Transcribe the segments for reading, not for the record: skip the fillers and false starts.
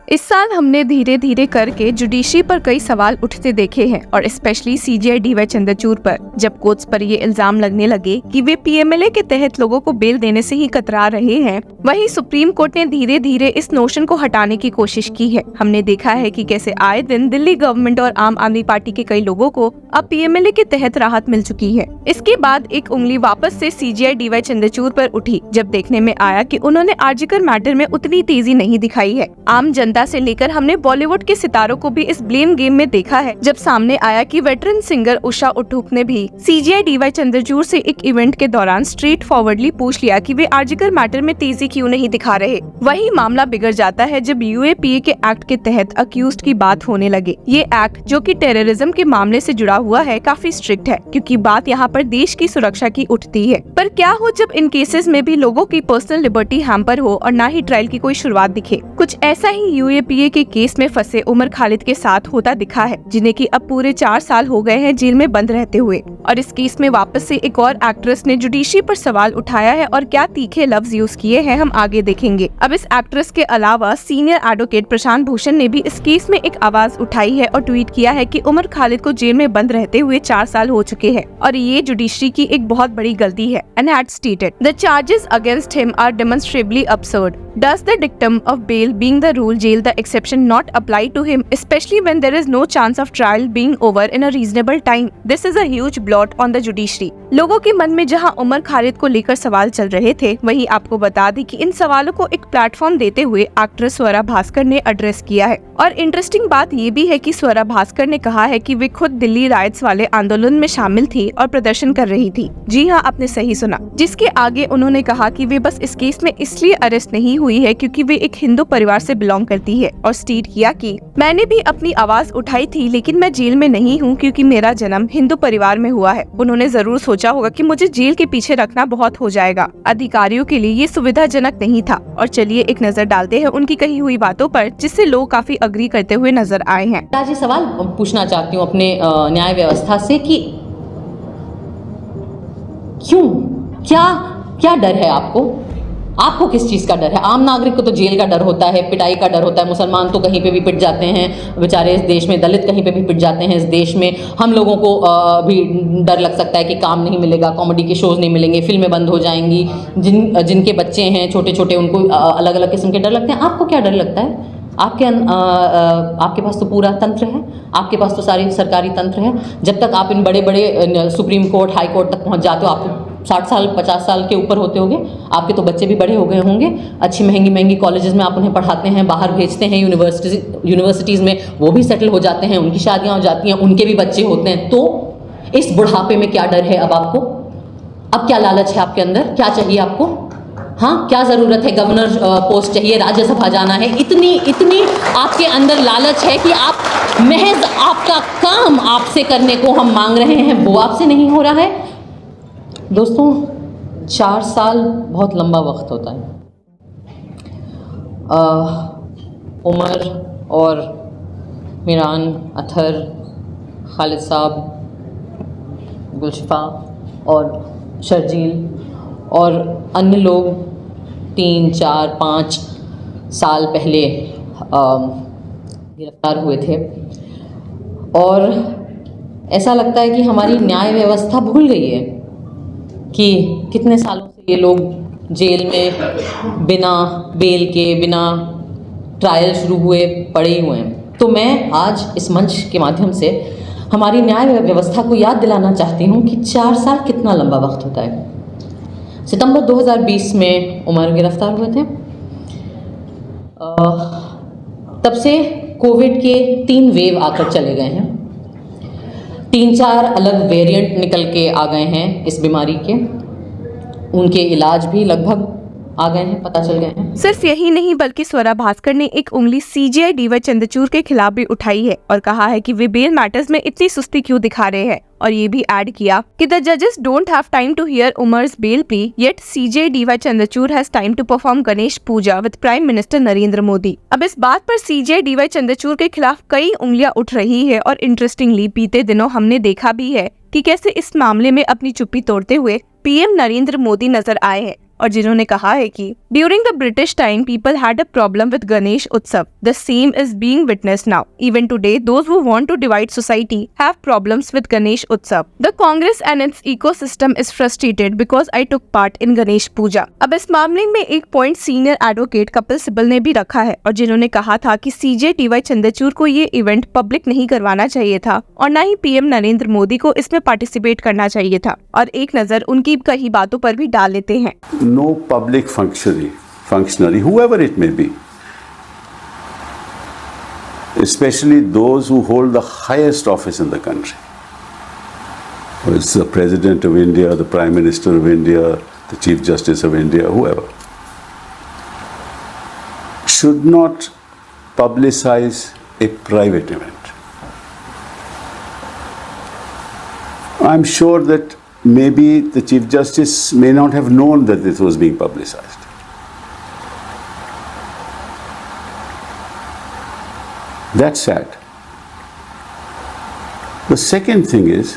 इस साल हमने धीरे धीरे करके जुडिशरी पर कई सवाल उठते देखे हैं और स्पेशली सीजेआई डीवाई चंद्रचूड़ पर, जब कोर्ट्स पर ये इल्जाम लगने लगे कि वे पीएमएलए के तहत लोगों को बेल देने से ही कतरा रहे हैं, वहीं सुप्रीम कोर्ट ने धीरे धीरे इस नोशन को हटाने की कोशिश की है। हमने देखा है कि कैसे आए दिन दिल्ली गवर्नमेंट और आम आदमी पार्टी के कई लोगों को अब पीएमएलए के तहत राहत मिल चुकी है। इसके बाद एक उंगली वापस से सीजेआई डीवाई चंद्रचूड़ पर उठी, जब देखने में आया कि उन्होंने आरजीकर मैटर में उतनी तेजी नहीं दिखाई है। आम जनता से लेकर हमने बॉलीवुड के सितारों को भी इस ब्लेम गेम में देखा है, जब सामने आया कि वेटरन सिंगर उषा उत्थुप ने भी सीजेआई डीवाई चंद्रचूड़ से एक इवेंट के दौरान स्ट्रेट फॉरवर्डली पूछ लिया कि वे आरजीकर मैटर में तेजी क्यों नहीं दिखा रहे। वही मामला बिगड़ जाता है जब यूएपीए के एक्ट के तहत अक्यूज्ड की बात होने लगे। ये एक्ट, जो कि टेररिज्म के मामले से जुड़ा हुआ है, काफी स्ट्रिक्ट है, क्योंकि बात यहाँ पर देश की सुरक्षा की उठती है। पर क्या हो जब इन केसेस में भी लोगों की पर्सनल लिबर्टी हैम्पर हो और न ही ट्रायल की कोई शुरुआत दिखे। कुछ ऐसा ही यूएपीए के केस में फंसे उमर खालिद के साथ होता दिखा है, जिन्हें कि अब पूरे 4 साल हो गए हैं जेल में बंद रहते हुए। और इस केस में वापस से एक और एक्ट्रेस ने जुडिशरी पर सवाल उठाया है और क्या तीखे लफ्ज यूज किए हैं, हम आगे देखेंगे। अब इस एक्ट्रेस के अलावा सीनियर एडवोकेट प्रशांत भूषण ने भी इस केस में एक आवाज उठाई है और ट्वीट किया है कि उमर खालिद को जेल में बंद रहते हुए 4 साल हो चुके हैं और ये जुडिशरी की एक बहुत बड़ी गलती है। And had stated the charges against him are demonstrably absurd. Does the dictum of bail being the rule, jail the exception, not apply to him, especially when there is no chance of trial being over in a reasonable time? This is a huge blot on the judiciary. लोगों के मन में जहां उमर खालिद को लेकर सवाल चल रहे थे, वहीं आपको बता दी कि इन सवालों को एक प्लेटफॉर्म देते हुए एक्ट्रेस स्वरा भास्कर ने एड्रेस किया है। और इंटरेस्टिंग बात ये भी है कि स्वरा भास्कर ने कहा है कि वे खुद दिल्ली राइट्स वाले आंदोलन में शामिल थी और प्रदर्शन कर रही थी। जी हाँ, आपने सही सुना। जिसके आगे उन्होंने कहा कि वे बस इस केस में इसलिए अरेस्ट नहीं हुई है क्योंकि वे एक हिंदू परिवार से बिलोंग करती है, और स्टेट किया कि मैंने भी अपनी आवाज उठाई थी, लेकिन मैं जेल में नहीं हूँ क्योंकि मेरा जन्म हिंदू परिवार में हुआ है। उन्होंने जरूर सोचा होगा कि मुझे जेल के पीछे रखना बहुत हो जाएगा। अधिकारियों के लिए ये सुविधाजनक नहीं था। और चलिए एक नजर डालते हैं उनकी कही हुई बातों पर, जिससे लोग काफी अग्री करते हुए नजर आए हैं। आज ये सवाल पूछना चाहती हूँ अपने न्याय व्यवस्था से कि क्यों, क्या डर है आपको किस चीज़ का डर है? आम नागरिक को तो जेल का डर होता है, पिटाई का डर होता है। मुसलमान तो कहीं पे भी पिट जाते हैं बेचारे इस देश में, दलित कहीं पे भी पिट जाते हैं इस देश में। हम लोगों को भी डर लग सकता है कि काम नहीं मिलेगा, कॉमेडी के शोज़ नहीं मिलेंगे, फिल्में बंद हो जाएंगी। जिनके बच्चे हैं छोटे छोटे, उनको अलग अलग किस्म के डर लगते हैं। आपको क्या डर लगता है? आपके पास तो पूरा तंत्र है, आपके पास तो सारी सरकारी तंत्र है। जब तक आप इन बड़े बड़े सुप्रीम कोर्ट, हाई कोर्ट तक पहुंच जाते हो, आपको 60 साल 50 साल के ऊपर होते होंगे, आपके तो बच्चे भी बड़े हो गए होंगे। अच्छी महंगी कॉलेजेस में आप उन्हें पढ़ाते हैं, बाहर भेजते हैं यूनिवर्सिटीज़ में, वो भी सेटल हो जाते हैं, उनकी शादियाँ हो जाती हैं, उनके भी बच्चे होते हैं। तो इस बुढ़ापे में क्या डर है अब आपको? अब क्या लालच है आपके अंदर? क्या चाहिए आपको? हाँ, क्या ज़रूरत है? गवर्नर पोस्ट चाहिए, राज्यसभा जाना है, इतनी आपके अंदर लालच है कि आप महज आपका काम आपसे करने को हम मांग रहे हैं, वो आपसे नहीं हो रहा है। दोस्तों, 4 साल बहुत लंबा वक्त होता है। उमर और मीरान, अतहर, खालिद साहब, गुलशिफा और शर्जील और अन्य लोग 3, 4, 5 साल पहले गिरफ्तार हुए थे। और ऐसा लगता है कि हमारी न्याय व्यवस्था भूल गई है कि कितने सालों से ये लोग जेल में बिना बेल के, बिना ट्रायल शुरू हुए पड़े हुए हैं। तो मैं आज इस मंच के माध्यम से हमारी न्याय व्यवस्था को याद दिलाना चाहती हूँ कि 4 साल कितना लंबा वक्त होता है। सितंबर 2020 में उमर गिरफ्तार हुए थे। तब से कोविड के 3 वेव आकर चले गए हैं। 3-4 अलग वेरिएंट निकल के आ गए हैं इस बीमारी के। उनके इलाज भी लगभग आ गए हैं, पता चल गए हैं। सिर्फ यही नहीं, बल्कि स्वरा भास्कर ने एक उंगली सीजेआई डीवाई चंद्रचूड़ के खिलाफ भी उठाई है और कहा है कि वे बेल मैटर्स में इतनी सुस्ती क्यों दिखा रहे हैं। और ये भी ऐड किया कि द जजेस don't have time to hear Umar's bail plea, yet CJI DY Chandrachud has time to perform Ganesh Puja with prime minister Narendra Modi. अब इस बात पर सीजेआई डीवाई चंद्रचूड़ के खिलाफ कई उंगलियां उठ रही है और इंटरेस्टिंगली बीते दिनों हमने देखा भी है कि कैसे इस मामले में अपनी चुप्पी तोड़ते हुए पीएम नरेंद्र मोदी नजर आए हैं और जिन्होंने कहा है कि During the British time, people had a problem with Ganesh Utsav. The same is being witnessed now. Even today, those who want to divide society have problems with Ganesh Utsav. The Congress and its ecosystem is frustrated because I took part in Ganesh Puja. अब इस मामले में एक point senior advocate Kapil Sibal ने भी रखा है और जिन्होंने कहा था कि CJ DY चंद्रचूड़ को ये इवेंट पब्लिक नहीं करवाना चाहिए था और न ही PM नरेंद्र मोदी को इसमें पार्टिसिपेट करना चाहिए था। और एक नजर उनकी कही बातों पर भी डाल लेते हैं। No public functionary, whoever it may be, especially those who hold the highest office in the country, whether it's the President of India, the Prime Minister of India, the Chief Justice of India, whoever, should not publicize a private event. I'm sure that maybe the Chief Justice may not have known that this was being publicized. That's sad. The second thing is,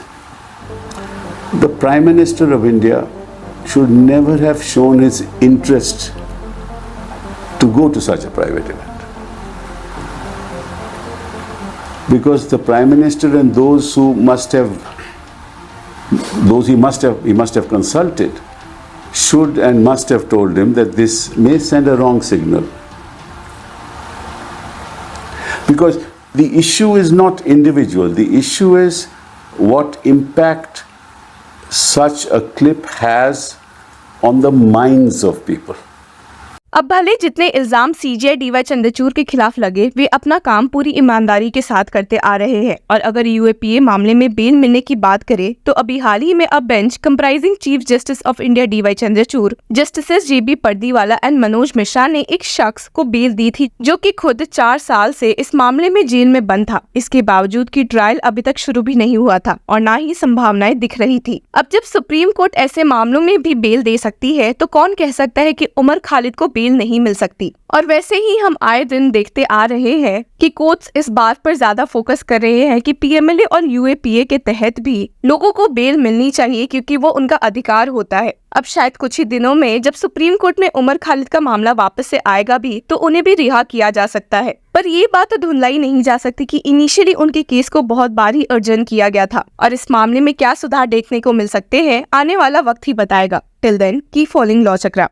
the Prime Minister of India should never have shown his interest to go to such a private event. Because the Prime Minister and those who he must have consulted should and must have told him that this may send a wrong signal. Because the issue is not individual, the issue is what impact such a clip has on the minds of people. अब भले जितने इल्जाम CJ DY Chandrachud के खिलाफ लगे, वे अपना काम पूरी ईमानदारी के साथ करते आ रहे हैं और अगर UAPA मामले में बेल मिलने की बात करे तो अभी हाल ही में अब bench comprising chief justice of India DY Chandrachud, justices JB Pardiwala and Manoj Mishra ने एक शख्स को बेल दी थी जो कि खुद 4 साल से इस मामले में जेल में बंद था। इसके बावजूद की ट्रायल अभी तक शुरू भी नहीं हुआ था और न ही संभावनाएं दिख रही थी। अब जब सुप्रीम कोर्ट ऐसे मामलों में भी बेल दे सकती है तो कौन कह सकता है कि उमर खालिद को बेल नहीं मिल सकती। और वैसे ही हम आए दिन देखते आ रहे हैं कि कोर्ट्स इस बात पर ज्यादा फोकस कर रहे हैं कि PMLA और UAPA के तहत भी लोगों को बेल मिलनी चाहिए क्योंकि वो उनका अधिकार होता है। अब शायद कुछ ही दिनों में जब सुप्रीम कोर्ट में उमर खालिद का मामला वापस से आएगा भी तो उन्हें भी रिहा किया जा सकता है। पर ये बात तो धुंधलाई नहीं जा सकती कि इनिशियली उनके केस को बहुत बार ही अर्जन किया गया था और इस मामले में क्या सुधार देखने को मिल सकते हैं आने वाला वक्त ही बताएगा। Till then keep following law चक्रा।